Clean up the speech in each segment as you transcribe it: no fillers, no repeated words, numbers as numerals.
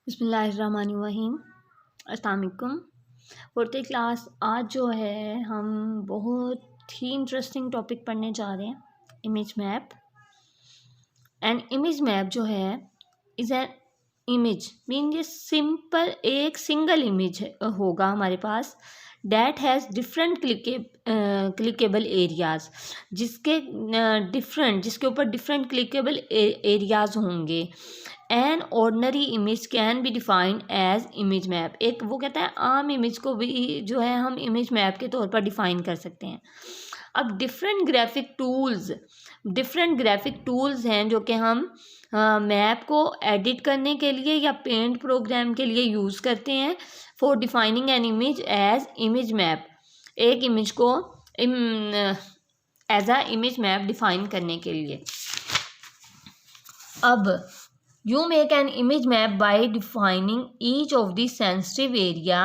बिस्मिल्लाहिर्रहमानिर्रहीम। अस्सलाम वालेकुम। फोर्थ क्लास आज जो है हम बहुत ही इंटरेस्टिंग टॉपिक पढ़ने जा रहे हैं, image map. And image map जो है इज़ एन इमेज मीन ये सिंपल एक सिंगल इमेज होगा हमारे पास that has different clickable areas, जिसके ऊपर डिफरेंट क्लिकेबल एरियाज़ होंगे। An ordinary image can be defined as image map. एक वो कहता है आम इमेज को भी जो है हम इमेज मैप के तौर पर डिफाइन कर सकते हैं। अब डिफरेंट ग्राफिक टूल्स हैं जो कि हम मैप को एडिट करने के लिए या पेंट प्रोग्राम के लिए यूज़ करते हैं for defining an image as image map. एक इमेज को as a image map define करने के लिए। अब you make an image map by defining each of the sensitive area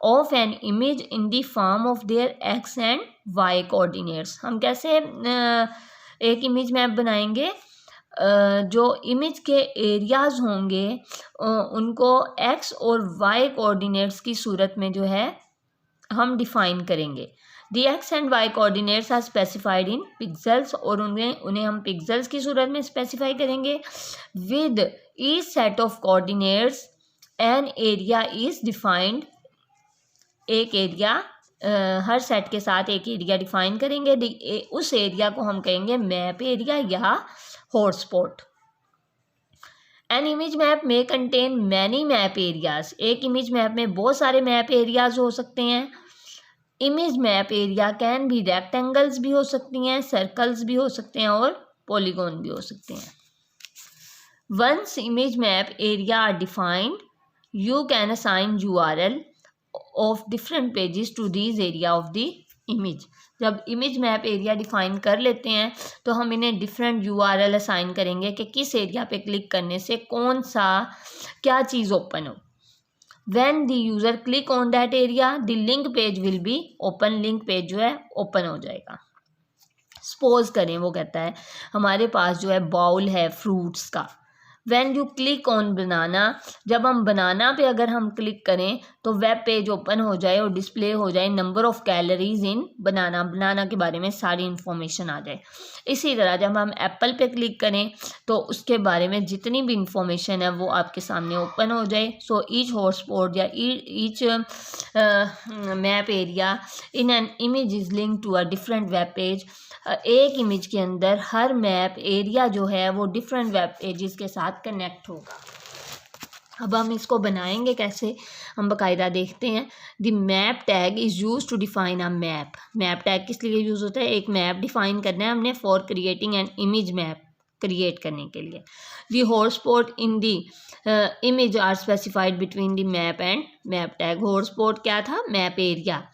of an image in the form of their x and y coordinates। हम कैसे एक image map बनाएंगे? जो image के एरियाज होंगे उनको x और y कोऑर्डिनेट्स की सूरत में जो है हम डिफाइन करेंगे। The X and Y coordinates are specified in pixels, और उन्हें हम पिक्सेल्स की सूरत में स्पेसिफाई करेंगे। With each set of coordinates an area is defined. एक एरिया हर सेट के साथ एक एरिया डिफाइन करेंगे। उस एरिया को हम कहेंगे मैप एरिया या हॉटस्पॉट। एन इमेज मैप में कंटेन मैनी मैप एरियाज। एक इमेज मैप में बहुत सारे मैप एरियाज हो सकते हैं। इमेज मैप एरिया कैन भी रेक्टेंगल्स भी हो सकती हैं, सर्कल्स भी हो सकते हैं और पॉलीगॉन भी हो सकते हैं। Once image map area are defined you can assign URL of different pages to these area of the image. जब इमेज मैप एरिया डिफाइन कर लेते हैं तो हम इन्हें डिफरेंट URL असाइन करेंगे कि किस एरिया पे क्लिक करने से कौन सा क्या चीज़ ओपन हो। When the user click on that area, the link page will be open। Link page जो है ओपन हो जाएगा। सपोज करें वो कहता है हमारे पास जो है बाउल है फ्रूट्स का। When you click on banana, जब हम बनाना पे अगर हम क्लिक करें तो वेब पेज ओपन हो जाए और डिस्प्ले हो जाए नंबर ऑफ कैलोरीज इन बनाना के बारे में सारी इंफॉर्मेशन आ जाए। इसी तरह जब हम एप्पल पे क्लिक करें तो उसके बारे में जितनी भी इंफॉर्मेशन है वो आपके सामने ओपन हो जाए। सो ईच हॉटस्पॉट या each map area in an image is link to a different web page. एक इमेज के अंदर हर मैप एरिया जो है वो डिफरेंट वेब पेजेस के साथ कनेक्ट होगा। अब हम इसको बनाएंगे कैसे, हम बाकायदा देखते हैं। The map tag is use to define a map. Map tag किस लिए यूज़ होता है? एक मैप डिफाइन करना है हमने for creating an image map, create करने के लिए। The hotspot in the image are specified between the map and map tag. Hotspot क्या था? Map area.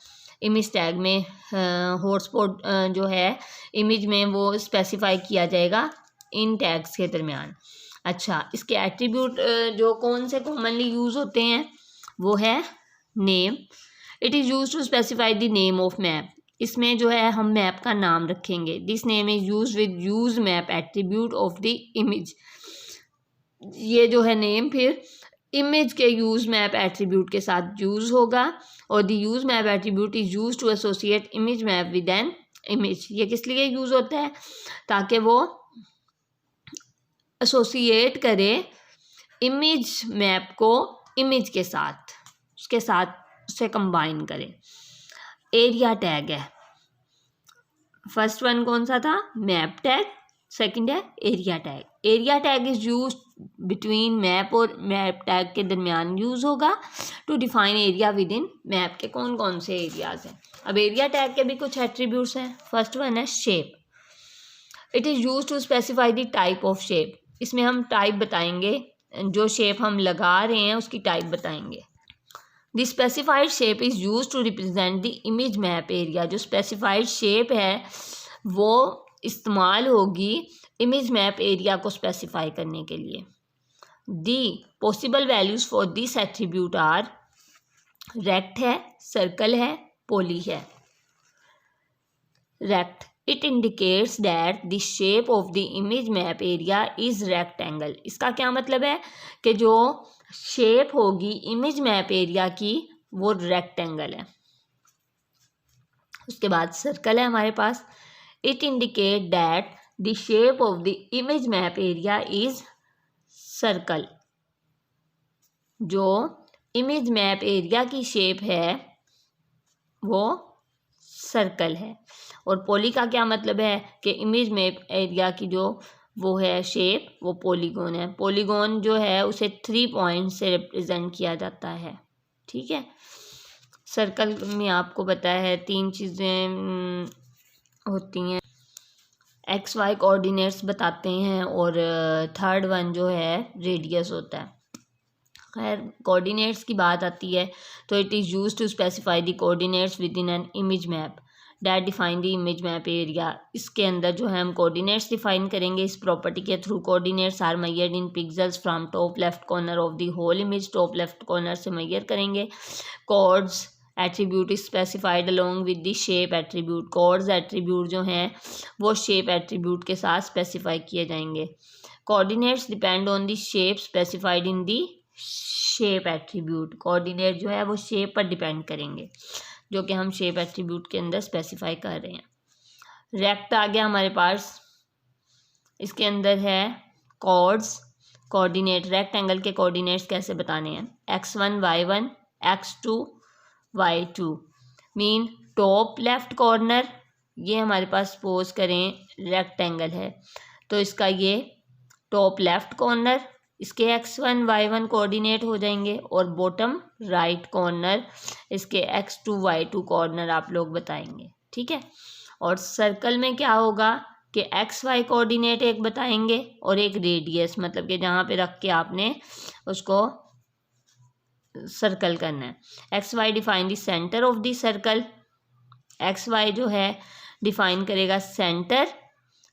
इमेज टैग में हॉटस्पॉट जो है इमेज में वो स्पेसिफाई किया जाएगा इन टैग्स के दरमियान। अच्छा, इसके एट्रीब्यूट जो कौन से कॉमनली यूज़ होते हैं वो है name. It is use to specify the name of map. इसमें जो है हम मैप का नाम रखेंगे। This name is use with use map attribute of the image. ये जो है नेम फिर इमेज के यूज मैप एट्रीब्यूट के साथ यूज़ होगा। और the use map attribute is use to associate image map with an image. ये किस लिए यूज़ होता है? ताकि वो एसोसिएट करे इमेज मैप को इमेज के साथ, उसके साथ उसे कंबाइन करे। एरिया टैग है, फर्स्ट वन कौन सा था? Map tag. सेकंड है area tag. Area tag is use between map और मैप टैग के दरमियान यूज होगा to define area within map के कौन कौन से एरियाज हैं। अब एरिया टैग के भी कुछ एट्रीब्यूट्स हैं। फर्स्ट वन है shape. It is use to specify the type of shape. इसमें हम टाइप बताएंगे, जो शेप हम लगा रहे हैं उसकी टाइप बताएंगे। The specified shape is use to represent the image map area. जो स्पेसिफाइड शेप है वो इस्तेमाल होगी इमेज मैप एरिया को स्पेसिफाई करने के लिए। The possible values for this attribute are rect है, सर्कल है, पॉली है। Rect, it indicates that the shape of the image map area is rectangle. इसका क्या मतलब है कि जो शेप होगी इमेज मैप एरिया की वो रेक्टेंगल है। उसके बाद सर्कल है हमारे पास। It indicate that the shape of the image map area is circle. जो इमेज मैप एरिया की शेप है वो सर्कल है। और पॉली का क्या मतलब है कि इमेज मैप एरिया की जो वो है शेप वो पॉलीगॉन है। पॉलीगॉन जो है उसे 3 पॉइंट से रिप्रेजेंट किया जाता है। ठीक है, सर्कल में आपको पता है 3 चीज़ें होती हैं, एक्स वाई कोऑर्डिनेट्स बताते हैं और थर्ड वन जो है रेडियस होता है। खैर कोऑर्डिनेट्स की बात आती है तो it is use to specify the coordinates within an image map that define the image map area. इसके अंदर जो है हम कोऑर्डिनेट्स डिफाइन करेंगे इस प्रॉपर्टी के थ्रू। Coordinates are measured in pixels from top left corner of the whole image. Top left corner से मेजर करेंगे। Coords attribute is specified along with the shape attribute. Coords attribute जो हैं वो shape attribute के साथ specify किए जाएंगे। Coordinates depend on the shape specified in the shape attribute. Coordinate जो है वो शेप पर डिपेंड करेंगे जो कि हम शेप एट्रीब्यूट के अंदर स्पेसिफाई कर रहे हैं। रेक्ट आ गया हमारे पास। इसके अंदर है कॉर्ड्स कोऑर्डिनेट। रेक्टेंगल के कोऑर्डिनेट्स कैसे बताने हैं, x1 y1 x2 y2 mean top left corner. ये हमारे पास सपोज करें रेक्टेंगल है तो इसका ये टॉप लेफ्ट कॉर्नर इसके x1 y1 कोऑर्डिनेट हो जाएंगे और बॉटम राइट कॉर्नर इसके x2 y2 कॉर्नर आप लोग बताएंगे। ठीक है, और सर्कल में क्या होगा कि एक्स वाई कोऑर्डिनेट एक बताएंगे और एक रेडियस, मतलब कि जहाँ पे रख के आपने उसको सर्कल करना है। X Y define the centre of the circle. X Y जो है डिफाइन करेगा सेंटर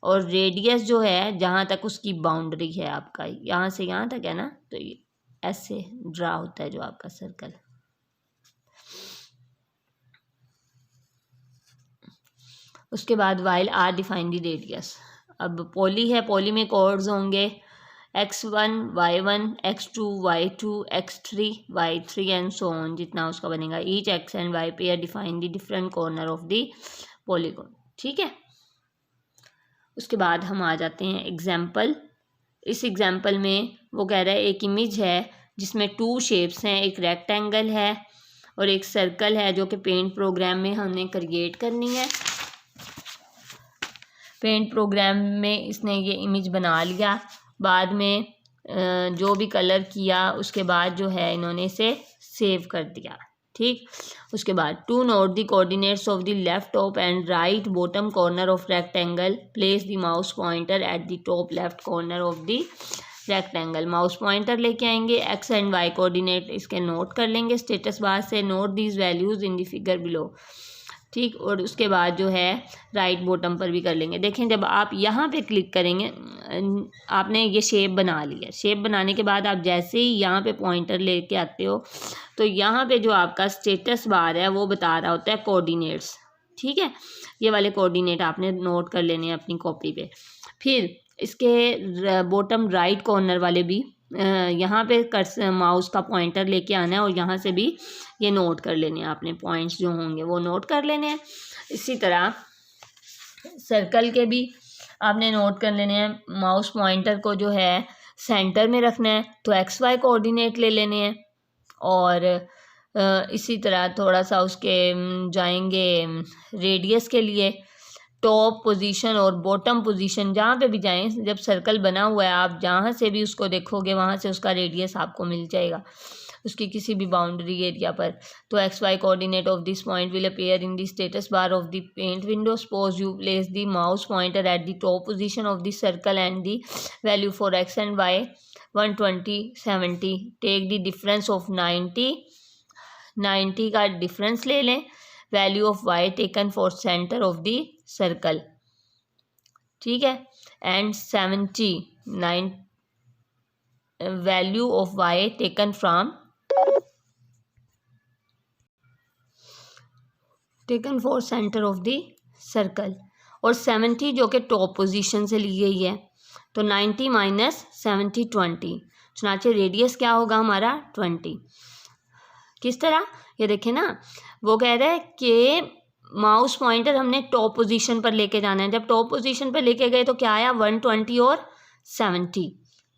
और रेडियस जो है जहाँ तक उसकी बाउंड्री है आपका, यहाँ से यहाँ तक है ना, तो ये ऐसे ड्रा होता है जो आपका सर्कल। उसके बाद while r define the radius. अब पॉली है, पॉली में कोऑर्ड्स होंगे x1 y1 x2 y2 x3 y3 and so on, जितना उसका बनेगा। Each x and y pair define the different corner of the polygon. ठीक है, उसके बाद हम आ जाते हैं एग्जाम्पल। इस एग्जाम्पल में वो कह रहा है एक इमेज है जिसमें 2 शेप्स हैं, एक रेक्टेंगल है और एक सर्कल है जो कि पेंट प्रोग्राम में हमने क्रिएट करनी है। पेंट प्रोग्राम में इसने ये इमेज बना लिया, बाद में जो भी कलर किया उसके बाद जो है इन्होंने इसे सेव कर दिया। ठीक, उसके बाद to note the coordinates of the left top and right bottom corner of rectangle, place the mouse pointer at the top left corner of the rectangle. Mouse pointer लेके आएंगे, एक्स एंड वाई कोऑर्डिनेट इसके note कर लेंगे status bar से। Note these values in the figure below. ठीक, और उसके बाद जो है राइट बॉटम पर भी कर लेंगे। देखें जब आप यहाँ पे क्लिक करेंगे, आपने ये शेप बना ली है। शेप बनाने के बाद आप जैसे ही यहाँ पे पॉइंटर लेके आते हो तो यहाँ पे जो आपका स्टेटस बार है वो बता रहा होता है कोऑर्डिनेट्स। ठीक है, ये वाले कोऑर्डिनेट आपने नोट कर लेने हैं अपनी कॉपी पे। फिर इसके बॉटम राइट कॉर्नर वाले भी यहाँ पे माउस का पॉइंटर लेके आना है और यहाँ से भी ये नोट कर लेने हैं आपने, पॉइंट्स जो होंगे वो नोट कर लेने हैं। इसी तरह सर्कल के भी आपने नोट कर लेने हैं। माउस पॉइंटर को जो है सेंटर में रखना है तो एक्स वाई कोऑर्डिनेट ले लेने हैं और इसी तरह थोड़ा सा उसके जाएंगे रेडियस के लिए। टॉप पोजीशन और बॉटम पोजीशन जहाँ पे भी जाएं, जब सर्कल बना हुआ है आप जहाँ से भी उसको देखोगे वहाँ से उसका रेडियस आपको मिल जाएगा उसकी किसी भी बाउंड्री एरिया पर। तो X Y coordinate of this point will appear in the status bar of the paint window. Suppose you place the mouse pointer at the top position of the circle and the value for X and Y 120 70। Take the difference of 90 का difference ले लें। Value of Y taken for centre of the circle. ठीक है, and 79 value of Y taken for centre of the circle. और 70 जो कि top position से ली गई है तो 90 माइनस 70 20। चुनाचे रेडियस क्या होगा हमारा 20। किस तरह, ये देखें ना, वो कह रहा है कि माउस पॉइंटर हमने टॉप पोजीशन पर लेके जाना है। जब टॉप पोजीशन पर लेके गए तो क्या आया 120 और 70,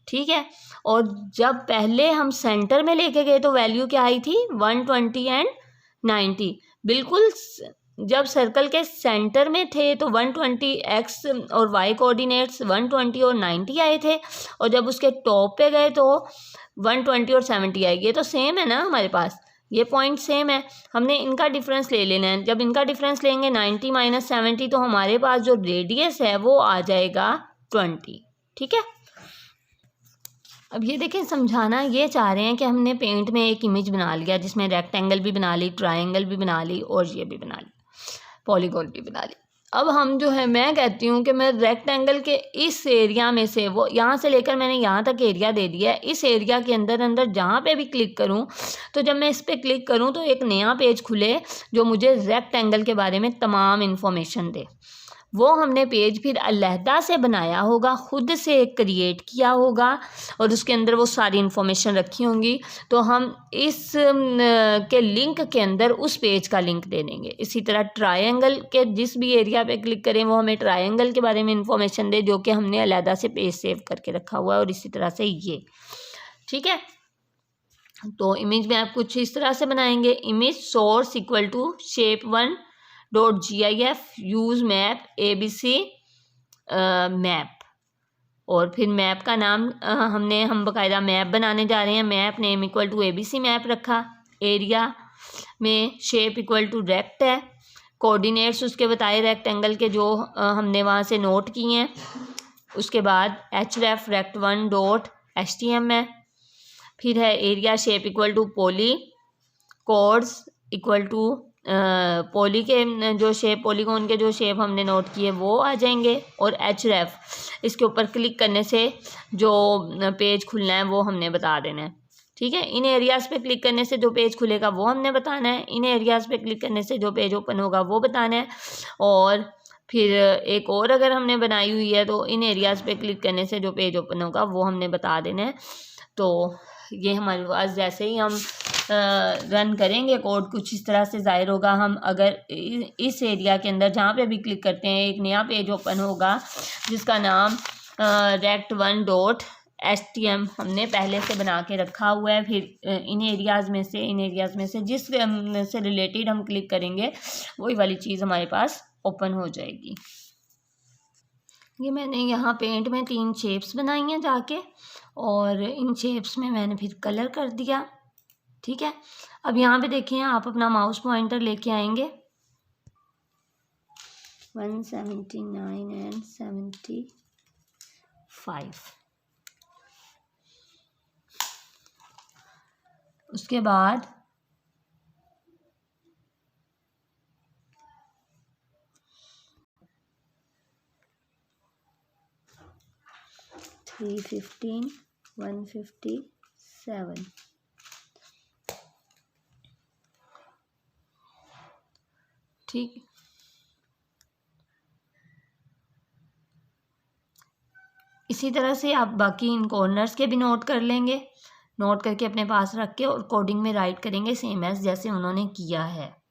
ठीक है। और जब पहले हम सेंटर में लेके गए तो वैल्यू क्या आई थी 120 एंड 90। बिल्कुल जब सर्कल के सेंटर में थे तो 120 एक्स और वाई कोऑर्डिनेट्स 120 और 90 आए थे, और जब उसके टॉप पे गए तो 120 और 70 आए। ये तो सेम है ना हमारे पास, ये पॉइंट सेम है, हमने इनका डिफरेंस ले लेना है। जब इनका डिफरेंस लेंगे 90 माइनस 70 तो हमारे पास जो रेडियस है वो आ जाएगा 20, ठीक है। अब ये देखें, समझाना ये चाह रहे हैं कि हमने पेंट में एक इमेज बना लिया जिसमें रेक्टेंगल भी बना ली, ट्रायंगल भी बना ली और ये भी बना ली, पॉलीगॉन भी बना ली। अब हम जो है, मैं कहती हूँ कि मैं रेक्टेंगल के इस एरिया में से, वो यहाँ से लेकर मैंने यहाँ तक एरिया दे दिया है, इस एरिया के अंदर अंदर जहाँ पे भी क्लिक करूँ तो जब मैं इस पर क्लिक करूँ तो एक नया पेज खुले जो मुझे रेक्टेंगल के बारे में तमाम इन्फॉर्मेशन दे। वो हमने पेज फिर अलहदा से बनाया होगा, खुद से क्रिएट किया होगा और उसके अंदर वो सारी इन्फॉर्मेशन रखी होंगी। तो हम इस के लिंक के अंदर उस पेज का लिंक दे देंगे। इसी तरह ट्रायंगल के जिस भी एरिया पे क्लिक करें वो हमें ट्रायंगल के बारे में इन्फॉर्मेशन दे जो कि हमने अलहदा से पेज सेव करके रखा हुआ है, और इसी तरह से ये, ठीक है। तो इमेज में आप कुछ इस तरह से बनाएंगे, image source equal to shape1.gif use map ABC map, और फिर मैप का नाम हम बाकायदा मैप बनाने जा रहे हैं। Map name equal to ABC map रखा, एरिया में शेप इक्वल टू रेक्ट है, कोऑर्डिनेट्स उसके बताए रेक्टेंगल के जो हमने वहाँ से नोट किए हैं। उसके बाद href rect1.htm है, फिर है area shape equal to poly, coords equal to poly के जो शेप, पॉलीगॉन के जो शेप हमने नोट किए वो आ जाएंगे, और href इसके ऊपर क्लिक करने से जो पेज खुलना है वो हमने बता देना है, ठीक है। इन एरियाज़ पे क्लिक करने से जो पेज खुलेगा वो हमने बताना है, इन एरियाज़ पे क्लिक करने से जो पेज ओपन होगा वो बताना है। और फिर एक और अगर हमने बनाई हुई है तो इन एरियाज़ पे क्लिक करने से जो पेज ओपन होगा वो हमने बता देना है। तो ये हमारे पास जैसे ही हम रन करेंगे कोड कुछ इस तरह से ज़ाहिर होगा। हम अगर इस एरिया के अंदर जहाँ पे भी क्लिक करते हैं एक नया पेज ओपन होगा जिसका नाम rect1.htm हमने पहले से बना के रखा हुआ है। फिर इन एरियाज़ में से जिस से रिलेटेड हम क्लिक करेंगे वही वाली चीज़ हमारे पास ओपन हो जाएगी। ये मैंने यहाँ पेंट में 3 शेप्स बनाई हैं जाके, और इन शेप्स में मैंने फिर कलर कर दिया, ठीक है। अब यहाँ पे देखिए आप अपना माउस पॉइंटर लेके आएंगे 179 एंड 75, उसके बाद थ्री 15 157, ठीक। इसी तरह से आप बाकी इन कॉर्नर्स के भी नोट कर लेंगे, नोट करके अपने पास रख के और कोडिंग में राइट करेंगे सेम एज जैसे उन्होंने किया है।